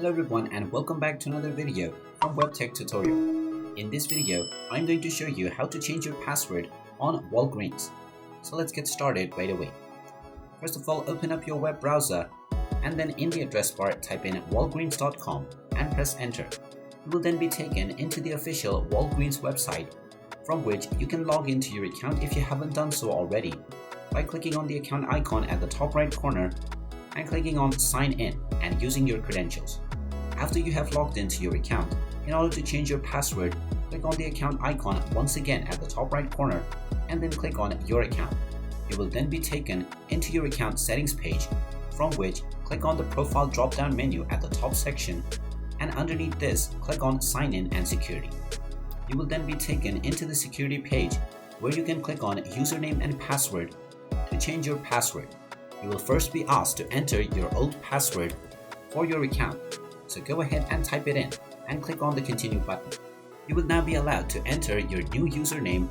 Hello everyone and welcome back to another video from Webtech Tutorial. In this video, I'm going to show you how to change your password on Walgreens. So let's get started right away. First of all, open up your web browser and then in the address bar type in walgreens.com and press enter. You will then be taken into the official Walgreens website from which you can log into your account if you haven't done so already by clicking on the account icon at the top right corner and clicking on sign in and using your credentials. After you have logged into your account, in order to change your password, click on the account icon once again at the top right corner and then click on your account. You will then be taken into your account settings page from which click on the profile drop down menu at the top section and underneath this click on sign in and security. You will then be taken into the security page where you can click on username and password to change your password. You will first be asked to enter your old password for your account, so go ahead and type it in and click on the continue button. You will now be allowed to enter your new username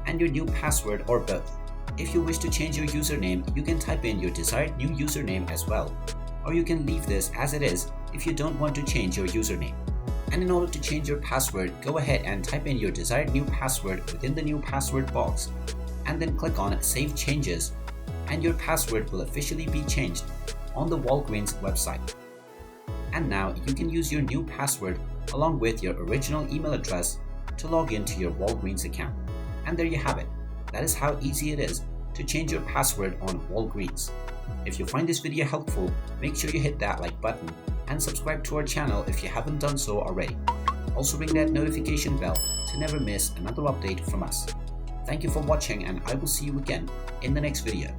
and your new password or both. If you wish to change your username, you can type in your desired new username as well, or you can leave this as it is if you don't want to change your username. And in order to change your password, go ahead and type in your desired new password within the new password box and then click on save changes, and your password will officially be changed on the Walgreens website. And now you can use your new password along with your original email address to log into your Walgreens account. And there you have it. That is how easy it is to change your password on Walgreens. If you find this video helpful, make sure you hit that like button and subscribe to our channel if you haven't done so already. Also ring that notification bell to never miss another update from us. Thank you for watching and I will see you again in the next video.